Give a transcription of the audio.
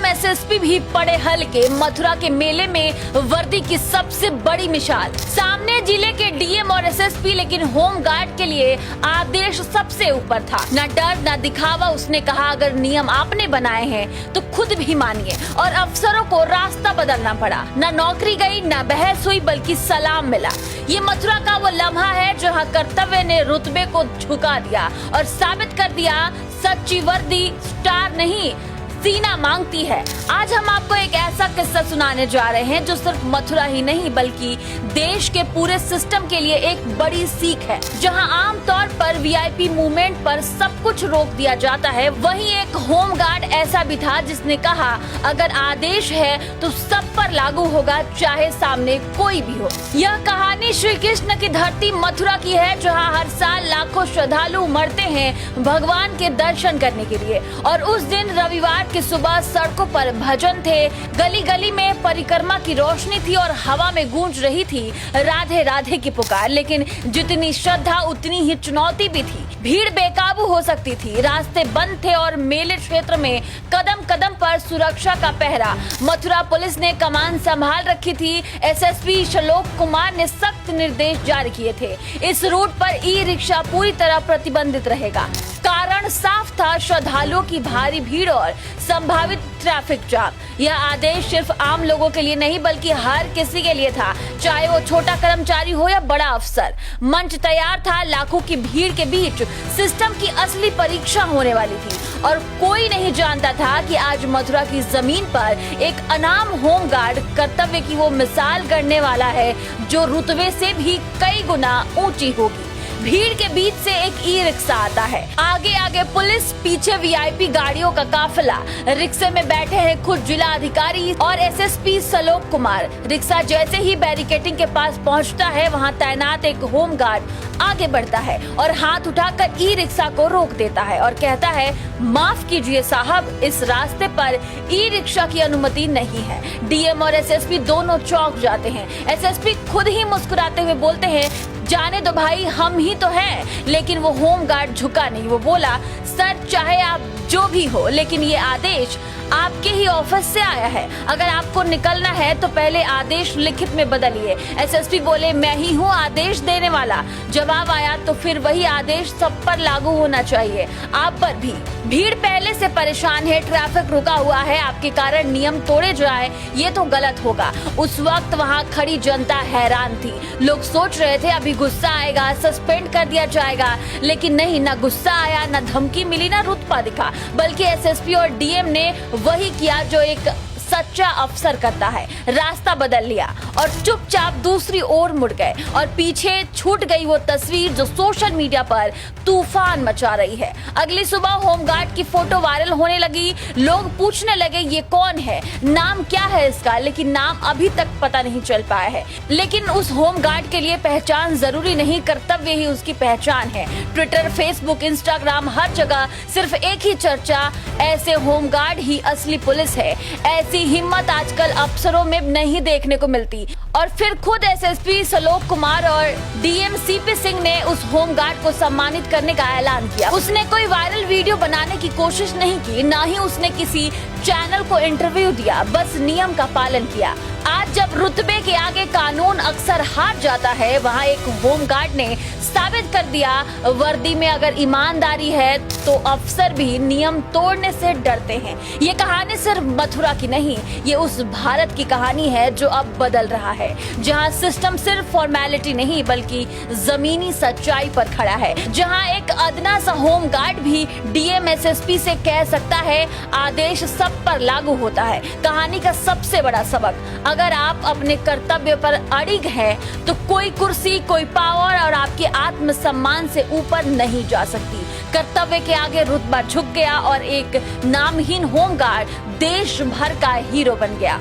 DM SSP भी पड़े हल्के। मथुरा के मेले में वर्दी की सबसे बड़ी मिसाल, सामने जिले के डीएम और एसएसपी, लेकिन होमगार्ड के लिए आदेश सबसे ऊपर था। न डर न दिखावा। उसने कहा अगर नियम आपने बनाए हैं तो खुद भी मानिए, और अफसरों को रास्ता बदलना पड़ा। न नौकरी गई, न बहस हुई, बल्कि सलाम मिला। ये मथुरा का वो लम्हा है जहां कर्तव्य ने रुतबे को झुका दिया और साबित कर दिया सच्ची वर्दी स्टार नहीं, सीना मांगती है। आज हम आपको एक ऐसा किस्सा सुनाने जा रहे हैं जो सिर्फ मथुरा ही नहीं बल्कि देश के पूरे सिस्टम के लिए एक बड़ी सीख है। जहां आमतौर पर वीआईपी मूवमेंट पर सब कुछ रोक दिया जाता है, वहीं एक होमगार्ड ऐसा भी था जिसने कहा अगर आदेश है तो सब पर लागू होगा, चाहे सामने कोई भी हो। यह कहानी श्री कृष्ण की धरती मथुरा की है, जहाँ हर साल लाखों श्रद्धालु उमड़ते हैं भगवान के दर्शन करने के लिए। और उस दिन रविवार की सुबह सड़कों पर भजन थे, गली गली में परिक्रमा की रोशनी थी और हवा में गूंज रही थी राधे राधे की पुकार। लेकिन जितनी श्रद्धा उतनी ही चुनौती भी थी। भीड़ बेकाबू हो सकती थी, रास्ते बंद थे और मेले क्षेत्र में कदम कदम पर सुरक्षा का पहरा। मथुरा पुलिस ने कमान संभाल रखी थी। एसएसपी श्लोक कुमार ने सख्त निर्देश जारी किए थे। इस रूट पर ई रिक्शा पूरी तरह प्रतिबंधित रहेगा। कारण साफ था, श्रद्धालुओं की भारी भीड़ और संभावित ट्रैफिक जाम। यह आदेश सिर्फ आम लोगों के लिए नहीं बल्कि हर किसी के लिए था, चाहे वो छोटा कर्मचारी हो या बड़ा अफसर। मंच तैयार था, लाखों की भीड़ के बीच सिस्टम की असली परीक्षा होने वाली थी और कोई नहीं जानता था कि आज मथुरा की जमीन पर एक अनाम होमगार्ड कर्तव्य की वो मिसाल गढ़ने वाला है जो रुतबे से भी कई गुना ऊंची होगी। भीड़ के बीच से एक ई रिक्शा आता है, आगे आगे पुलिस, पीछे वीआईपी गाड़ियों का काफिला। रिक्शे में बैठे हैं खुद जिला अधिकारी और एसएसपी श्लोक कुमार। रिक्शा जैसे ही बैरिकेडिंग के पास पहुंचता है, वहां तैनात एक होमगार्ड आगे बढ़ता है और हाथ उठाकर ई रिक्शा को रोक देता है और कहता है माफ कीजिए साहब, इस रास्ते पर ई रिक्शा की अनुमति नहीं है। डीएम और एसएसपी दोनों चौंक जाते हैं। एसएसपी खुद ही मुस्कुराते हुए बोलते हैं जाने दो भाई, हम ही तो हैं। लेकिन वो होमगार्ड झुका नहीं। वो बोला सर, चाहे आप जो भी हो, लेकिन ये आदेश आपके ही ऑफिस से आया है। अगर आपको निकलना है तो पहले आदेश लिखित में बदलिए। एसएसपी बोले मैं ही हूँ आदेश देने वाला। जवाब आया तो फिर वही आदेश सब पर लागू होना चाहिए, आप पर भी। भीड़ पहले से परेशान है, ट्रैफिक रुका हुआ है, आपके कारण नियम तोड़े जाए ये तो गलत होगा। उस वक्त वहाँ खड़ी जनता हैरान थी। लोग सोच रहे थे अभी गुस्सा आएगा, सस्पेंड कर दिया जाएगा, लेकिन नहीं, न गुस्सा आया, न धमकी मिली, न रुतबा दिखा, बल्कि एसएसपी और डीएम ने वही किया जो एक सच्चा अफसर करता है। रास्ता बदल लिया और चुपचाप दूसरी ओर मुड़ गए और पीछे छूट गई वो तस्वीर जो सोशल मीडिया पर तूफान मचा रही है। अगली सुबह होमगार्ड की फोटो वायरल होने लगी। लोग पूछने लगे ये कौन है, नाम क्या है इसका, लेकिन नाम अभी तक पता नहीं चल पाया है। लेकिन उस होमगार्ड के लिए पहचान जरूरी नहीं, कर्तव्य ही उसकी पहचान है। ट्विटर, फेसबुक, इंस्टाग्राम, हर जगह सिर्फ एक ही चर्चा, ऐसे होमगार्ड ही असली पुलिस है। ऐसी हिम्मत आजकल अफसरों में नहीं देखने को मिलती। और फिर खुद एसएसपी श्लोक कुमार और डीएम सीपी सिंह ने उस होमगार्ड को सम्मानित करने का ऐलान किया। उसने कोई वायरल वीडियो बनाने की कोशिश नहीं की, ना ही उसने किसी चैनल को इंटरव्यू दिया, बस नियम का पालन किया। आज जब रुतबे के आगे कानून अक्सर हार जाता है, वहाँ एक होमगार्ड ने साबित कर दिया वर्दी में अगर ईमानदारी है तो अफसर भी नियम तोड़ने से डरते हैं। ये कहानी सिर्फ मथुरा की नहीं, ये उस भारत की कहानी है जो अब बदल रहा है, जहाँ सिस्टम सिर्फ फॉर्मेलिटी नहीं बल्कि जमीनी सच्चाई पर खड़ा है, जहाँ एक अदना सा होमगार्ड भी डीएम एसएसपी से कह सकता है आदेश सब पर लागू होता है। कहानी का सबसे बड़ा सबक, अगर आप अपने कर्तव्य पर अड़िग हैं तो कोई कुर्सी, कोई पावर और आपके आत्मसम्मान से ऊपर नहीं जा सकती। कर्तव्य के आगे रुतबा झुक गया और एक नामहीन होमगार्ड देश भर का हीरो बन गया।